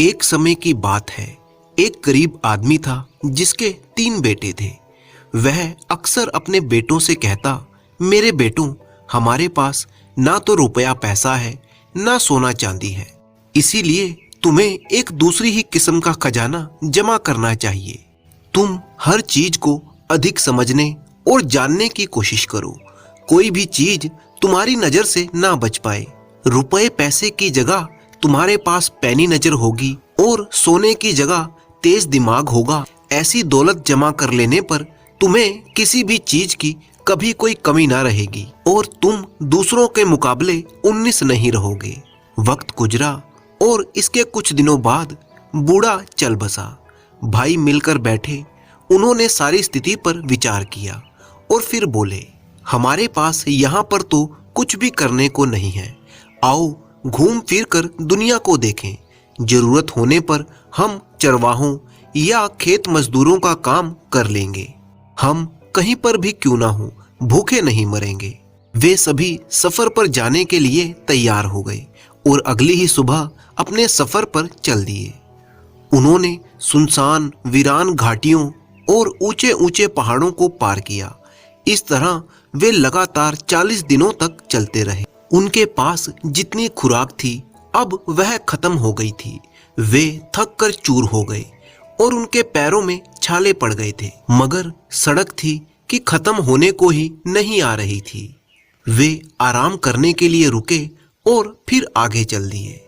एक समय की बात है, एक गरीब आदमी था जिसके 3 बेटे थे। वह अक्सर अपने बेटों से कहता, मेरे बेटों, हमारे पास ना तो रुपया पैसा है, ना सोना चांदी है, इसीलिए तुम्हें एक दूसरी ही किस्म का खजाना जमा करना चाहिए। तुम हर चीज को अधिक समझने और जानने की कोशिश करो। कोई भी चीज तुम्हारी नजर से ना बच पाए। रुपए पैसे की जगह तुम्हारे पास पैनी नजर होगी और सोने की जगह तेज दिमाग होगा। ऐसी दौलत जमा कर लेने पर तुम्हें किसी भी चीज की कभी कोई कमी ना रहेगी और तुम दूसरों के मुकाबले 19 नहीं रहोगे। वक्त गुजरा और इसके कुछ दिनों बाद बूढ़ा चल बसा। भाई मिलकर बैठे, उन्होंने सारी स्थिति पर विचार किया और फिर बोले, हमारे पास यहाँ पर तो कुछ भी करने को नहीं है। आओ घूम फिर कर दुनिया को देखें। जरूरत होने पर हम चरवाहों या खेत मजदूरों का काम कर लेंगे। हम कहीं पर भी क्यों ना हो, भूखे नहीं मरेंगे। वे सभी सफर पर जाने के लिए तैयार हो गए और अगली ही सुबह अपने सफर पर चल दिए। उन्होंने सुनसान वीरान घाटियों और ऊंचे ऊंचे पहाड़ों को पार किया। इस तरह वे लगातार 40 दिनों तक चलते रहे। उनके पास जितनी खुराक थी अब वह खत्म हो गई थी। वे थक कर चूर हो गए और उनके पैरों में छाले पड़ गए थे, मगर सड़क थी कि खत्म होने को ही नहीं आ रही थी। वे आराम करने के लिए रुके और फिर आगे चल दिए।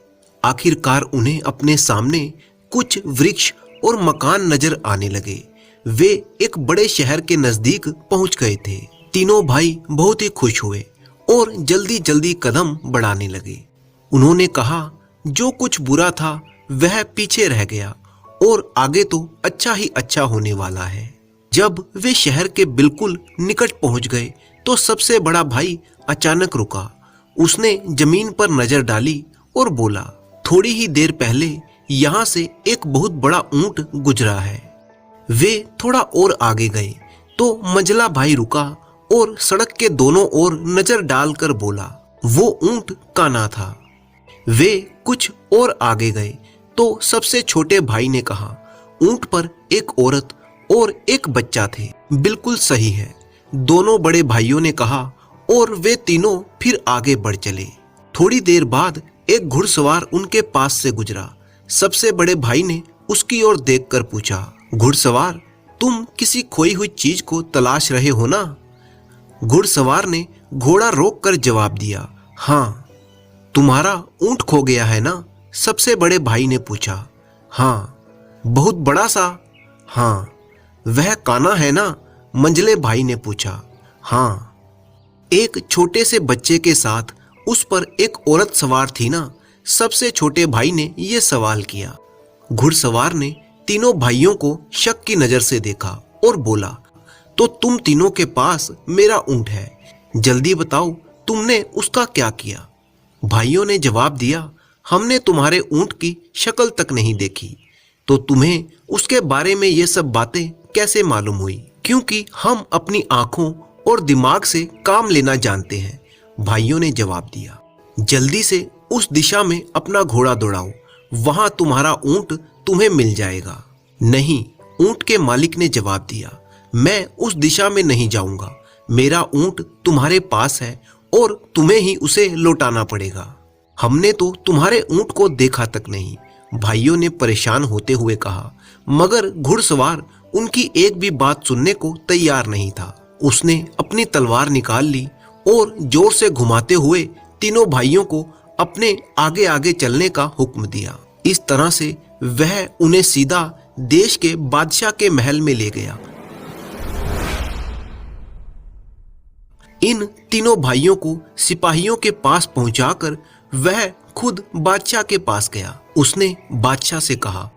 आखिरकार उन्हें अपने सामने कुछ वृक्ष और मकान नजर आने लगे। वे एक बड़े शहर के नजदीक पहुंच गए थे। तीनों भाई बहुत ही खुश हुए और जल्दी जल्दी कदम बढ़ाने लगे। उन्होंने कहा, जो कुछ बुरा था वह पीछे रह गया और आगे तो अच्छा ही अच्छा होने वाला है। जब वे शहर के बिल्कुल निकट पहुंच गए तो सबसे बड़ा भाई अचानक रुका। उसने जमीन पर नजर डाली और बोला, थोड़ी ही देर पहले यहाँ से एक बहुत बड़ा ऊंट गुजरा है। वे थोड़ा और आगे गए तो मंझला भाई रुका और सड़क के दोनों ओर नजर डालकर बोला, वो ऊंट काना था। वे कुछ और आगे गए तो सबसे छोटे भाई ने कहा, ऊंट पर एक औरत और एक बच्चा थे। बिल्कुल सही है, दोनों बड़े भाइयों ने कहा और वे तीनों फिर आगे बढ़ चले। थोड़ी देर बाद एक घुड़सवार उनके पास से गुजरा। सबसे बड़े भाई ने उसकी ओर देखकर पूछा, घुड़सवार, तुम किसी खोई हुई चीज को तलाश रहे हो ना? घुड़सवार ने घोड़ा रोककर जवाब दिया, हाँ। तुम्हारा ऊंट खो गया है ना? सबसे बड़े भाई ने पूछा। हाँ। बहुत बड़ा सा? हाँ। वह काना है ना? मंझले भाई ने पूछा। हाँ। एक छोटे से बच्चे के साथ उस पर एक औरत सवार थी ना? सबसे छोटे भाई ने यह सवाल किया। घुड़सवार ने तीनों भाइयों को शक की नजर से देखा और बोला, तो तुम तीनों के पास मेरा ऊंट है, जल्दी बताओ तुमने उसका क्या किया? भाइयों ने जवाब दिया, हमने तुम्हारे ऊंट की शक्ल तक नहीं देखी, तो तुम्हें उसके बारे में ये सब बातें कैसे मालूम हुई? क्योंकि हम अपनी आंखों और दिमाग से काम लेना जानते हैं, भाइयों ने जवाब दिया। जल्दी से उस दिशा में अपना घोड़ा दौड़ाओ, वहां तुम्हारा ऊंट तुम्हें मिल जाएगा। नहीं, ऊंट के मालिक ने जवाब दिया, मैं उस दिशा में नहीं जाऊंगा। मेरा ऊंट तुम्हारे पास है और तुम्हें ही उसे लौटाना पड़ेगा। हमने तो तुम्हारे ऊंट को देखा तक नहीं, भाइयों ने परेशान होते हुए कहा। मगर घुड़सवार उनकी एक भी बात सुनने को तैयार नहीं था। उसने अपनी तलवार निकाल ली और जोर से घुमाते हुए तीनों भाइयों को अपने आगे आगे चलने का हुक्म दिया। इस तरह से वह उन्हें सीधा देश के बादशाह के महल में ले गया। इन तीनों भाइयों को सिपाहियों के पास पहुंचाकर वह खुद बादशाह के पास गया। उसने बादशाह से कहा,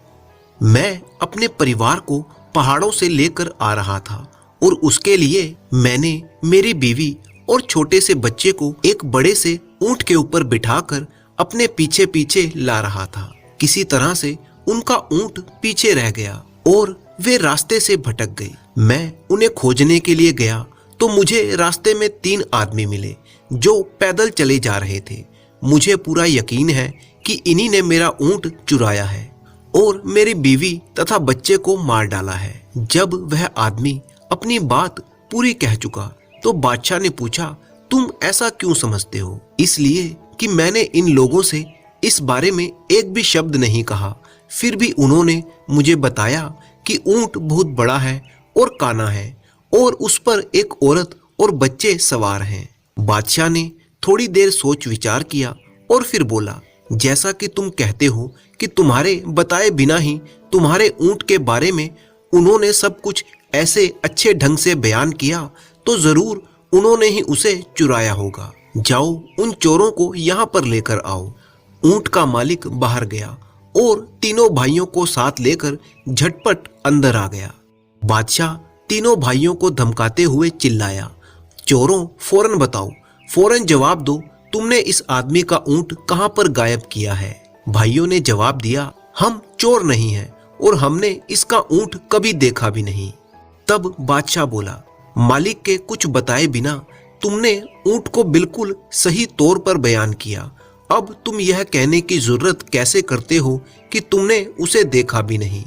मैं अपने परिवार को पहाड़ों से लेकर आ रहा था और उसके लिए मैंने मेरी बीवी और छोटे से बच्चे को एक बड़े से ऊंट के ऊपर बिठाकर अपने पीछे पीछे ला रहा था। किसी तरह से उनका ऊंट पीछे रह गया और वे रास्ते से भटक गए। मैं उन्हें खोजने के लिए गया तो मुझे रास्ते में 3 आदमी मिले जो पैदल चले जा रहे थे। मुझे पूरा यकीन है कि इन्हीं ने मेरा ऊंट चुराया है। और मेरी बीवी तथा बच्चे को मार डाला है। जब वह आदमी अपनी बात पूरी कह चुका तो बादशाह ने पूछा, तुम ऐसा क्यों समझते हो? इसलिए कि मैंने इन लोगों से इस बारे में एक भी शब्द नहीं कहा। फिर भी उन्होंने मुझे बताया कि ऊंट बहुत बड़ा है और काना है और उस पर एक औरत और बच्चे सवार हैं। बादशाह ने थोड़ी देर सोच विचार किया और फिर बोला, जैसा कि तुम कहते हो कि तुम्हारे बताए बिना ही तुम्हारे ऊंट के बारे में उन्होंने सब कुछ ऐसे अच्छे ढंग से बयान किया, तो जरूर उन्होंने ही उसे चुराया होगा। जाओ उन चोरों को यहाँ पर लेकर आओ। ऊंट का मालिक बाहर गया और तीनों भाइयों को साथ लेकर झटपट अंदर आ गया। बादशाह तीनों भाइयों को धमकाते हुए चिल्लाया, चोरों, फौरन बताओ, फौरन जवाब दो, तुमने इस आदमी का ऊंट कहाँ पर गायब किया है? भाइयों ने जवाब दिया, हम चोर नहीं हैं और हमने इसका ऊंट कभी देखा भी नहीं। तब बादशाह बोला, मालिक के कुछ बताए बिना तुमने ऊंट को बिल्कुल सही तौर पर बयान किया। अब तुम यह कहने की जरूरत कैसे करते हो कि तुमने उसे देखा भी नहीं?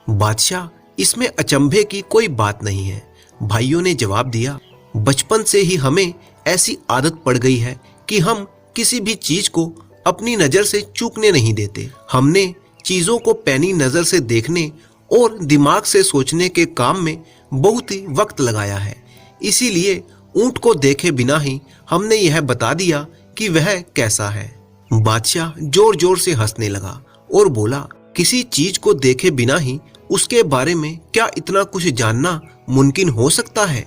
बादशाह, इसमें अचंभे की कोई बात नहीं है। भाइयों ने जवाब दिया, बचपन से ही हमें ऐसी आदत पड़ गई है कि हम किसी भी चीज को अपनी नजर से चूकने नहीं देते। हमने चीजों को पैनी नजर से देखने और दिमाग से सोचने के काम में बहुत ही वक्त लगाया है। इसीलिए ऊंट को देखे बिना ही हमने यह बता दिया कि वह कैसा है। बादशाह जोर जोर से हंसने लगा और बोला, किसी चीज को देखे बिना ही उसके बारे में क्या इतना कुछ जानना मुमकिन हो सकता है?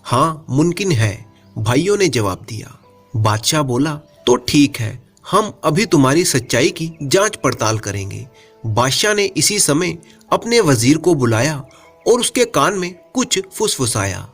हाँ, मुमकिन है, भाइयों ने जवाब दिया। बादशाह बोला, तो ठीक है, हम अभी तुम्हारी सच्चाई की जांच पड़ताल करेंगे। बादशाह ने इसी समय अपने वजीर को बुलाया और उसके कान में कुछ फुसफुसाया।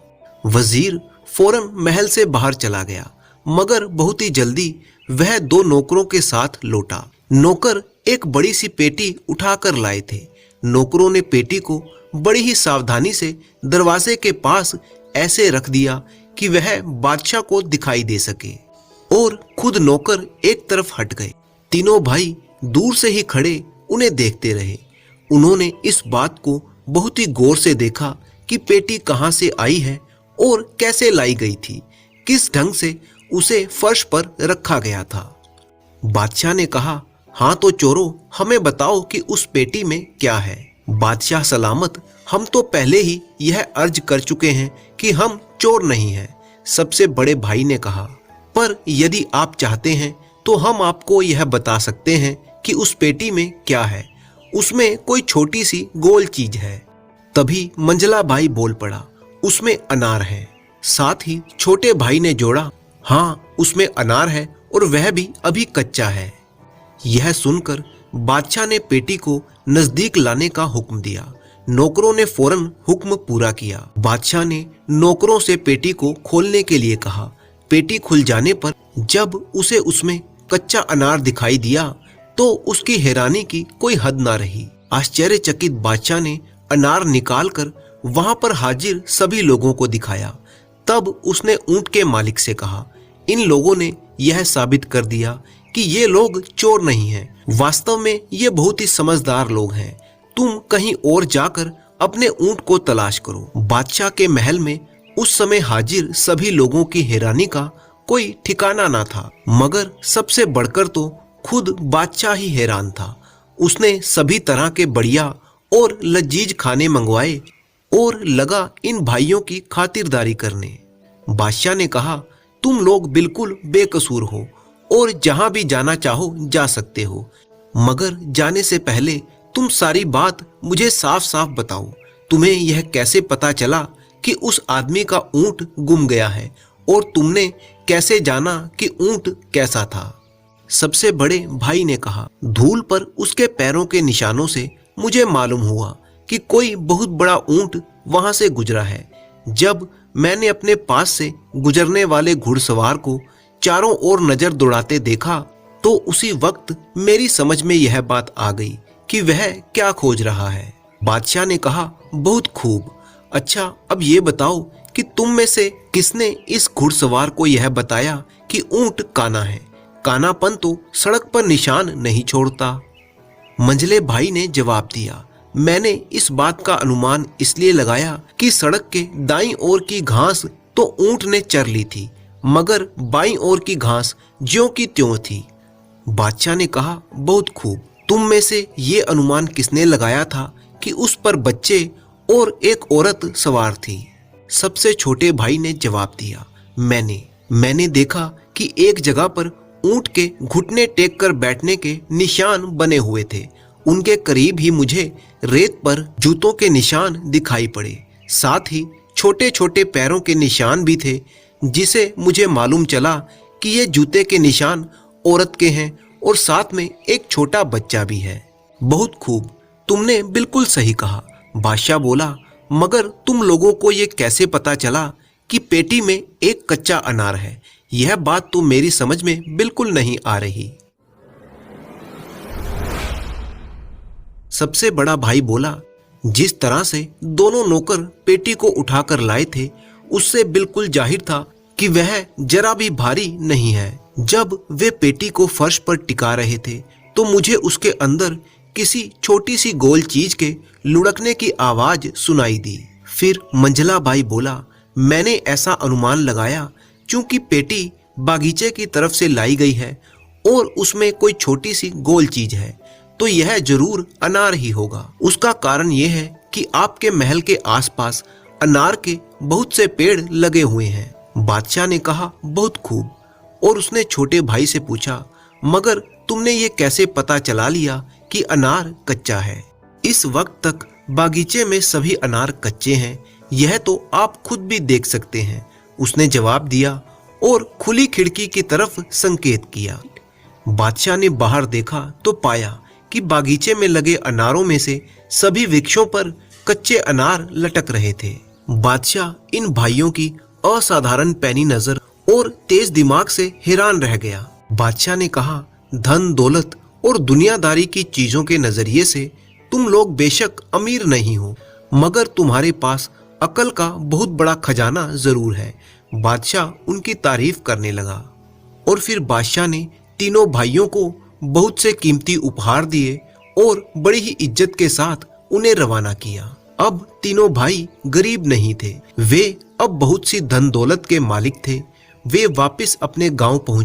वजीर फौरन महल से बाहर चला गया, मगर बहुत ही जल्दी वह दो नौकरों के साथ लौटा। नौकर एक बड़ी सी पेटी उठाकर लाए थे। नौकरों ने पेटी को बड़ी ही सावधानी से दरवाजे के पास ऐसे रख दिया कि वह बादशाह को दिखाई दे सके, और खुद नौकर एक तरफ हट गए। तीनों भाई दूर से ही खड़े उन्हें देखते रहे। उन्होंने इस बात को बहुत ही गौर से देखा कि पेटी कहां से आई है और कैसे लाई गई थी, किस ढंग से उसे फर्श पर रखा गया था। बादशाह ने कहा, हाँ तो चोरों, हमें बताओ कि उस पेटी में क्या है। बादशाह सलामत, हम तो पहले ही यह अर्ज कर चुके हैं कि हम चोर नहीं हैं, सबसे बड़े भाई ने कहा। पर यदि आप चाहते हैं तो हम आपको यह बता सकते हैं कि उस पेटी में क्या है। उसमें कोई छोटी सी गोल चीज है। तभी मंझला भाई बोल पड़ा, उसमें अनार है। साथ ही छोटे भाई ने जोड़ा, हाँ, उसमें अनार है और वह भी अभी कच्चा है। यह सुनकर बादशाह ने पेटी को नजदीक लाने का हुक्म दिया। नौकरों ने फौरन हुक्म पूरा किया। बादशाह ने नौकरों से पेटी को खोलने के लिए कहा। पेटी खुल जाने पर जब उसे उसमें कच्चा अनार दिखाई दिया तो उसकी हैरानी की कोई हद ना रही। आश्चर्यचकित बादशाह ने अनार निकालकर वहां पर हाजिर सभी लोगों को दिखाया। तब उसने ऊंट के मालिक से कहा, इन लोगों ने यह साबित कर दिया कि ये लोग चोर नहीं हैं। वास्तव में ये बहुत ही समझदार लोग हैं। तुम कहीं और जाकर अपने ऊंट को तलाश करो। बादशाह के महल में उस समय हाजिर सभी लोगों की हैरानी का कोई ठिकाना ना था, मगर सबसे बढ़कर तो खुद बादशाह ही हैरान था। उसने सभी तरह के बढ़िया और लजीज खाने मंगवाए और लगा इन भाइयों की खातिरदारी करने। बादशाह ने कहा, तुम लोग बिल्कुल बेकसूर हो और जहां भी जाना चाहो जा सकते हो, मगर जाने से पहले तुम सारी बात मुझे साफ साफ बताओ। तुम्हें यह कैसे पता चला कि उस आदमी का ऊंट गुम गया है, और तुमने कैसे जाना कि ऊंट कैसा था? सबसे बड़े भाई ने कहा, धूल पर उसके पैरों के निशानों से मुझे मालूम हुआ कि कोई बहुत बड़ा ऊंट वहां से गुजरा है। जब मैंने अपने पास से गुजरने वाले घुड़सवार को चारों ओर नजर दौड़ाते देखा तो उसी वक्त मेरी समझ में यह बात आ गई कि वह क्या खोज रहा है। बादशाह ने कहा, बहुत खूब। अच्छा, अब ये बताओ कि तुम में से किसने इस घुड़सवार को यह बताया कि ऊंट काना है? कानापन तो सड़क पर निशान नहीं छोड़ता। मंझले भाई ने जवाब दिया, मैंने इस बात का अनुमान इसलिए लगाया कि सड़क के दाईं ओर की घास तो ऊंट ने चर ली थी, मगर बाईं ओर की घास ज्यों की त्यों थी। बादशाह ने कहा, बहुत खूब। तुम में से ये अनुमान किसने लगाया था कि उस पर बच्चे और एक औरत सवार थी? सबसे छोटे भाई ने जवाब दिया, मैंने देखा कि एक जगह पर ऊंट के घुटने टेक कर बैठने के निशान बने हुए थे। उनके करीब ही मुझे रेत पर जूतों के निशान दिखाई पड़े। साथ ही छोटे छोटे पैरों के निशान भी थे, जिसे मुझे मालूम चला कि ये जूते के निशान औरत के हैं और साथ में एक छोटा बच्चा भी है। बहुत खूब, तुमने बिल्कुल सही कहा। बादशाह बोला, मगर तुम लोगों को ये कैसे पता चला कि पेटी में एक कच्चा अनार है? यह बात तो मेरी समझ में बिल्कुल नहीं आ रही। सबसे बड़ा भाई बोला, जिस तरह से दोनों नौकर पेटी को उठाकर लाए थे, उससे बिल्कुल जाहिर था कि वह जरा भी भारी नहीं है। जब वे पेटी को फर्श पर टिका रहे थे तो मुझे उसके अंदर किसी छोटी सी गोल चीज के लुढ़कने की आवाज सुनाई दी। फिर मंझला भाई बोला, मैंने ऐसा अनुमान लगाया क्योंकि पेटी बागीचे की तरफ से लाई गई है और उसमें कोई छोटी सी गोल चीज है, तो यह जरूर अनार ही होगा। उसका कारण यह है कि आपके महल के आसपास अनार के बहुत से पेड़ लगे हुए हैं। बादशाह ने कहा, बहुत खूब। और उसने छोटे भाई से पूछा, मगर तुमने ये कैसे पता चला लिया कि अनार कच्चा है? इस वक्त तक बागीचे में सभी अनार कच्चे हैं, यह तो आप खुद भी देख सकते हैं, उसने जवाब दिया और खुली खिड़की की तरफ संकेत किया। बादशाह ने बाहर देखा तो पाया कि बागीचे में लगे अनारों में से सभी वृक्षों पर कच्चे अनार लटक रहे थे। बादशाह इन भाइयों की असाधारण पैनी नजर और तेज दिमाग से हैरान रह गया। बादशाह ने कहा, धन दौलत और दुनियादारी की चीजों के नजरिए से तुम लोग बेशक अमीर नहीं हो, मगर तुम्हारे पास अकल का बहुत बड़ा खजाना जरूर है। बादशाह उनकी तारीफ करने लगा और फिर बादशाह ने तीनों भाइयों को बहुत से कीमती उपहार दिए और बड़ी ही इज्जत के साथ उन्हें रवाना किया। अब तीनों भाई गरीब नहीं थे, वे अब बहुत सी धन दौलत के मालिक थे। वे वापस अपने गांव पहुंचे।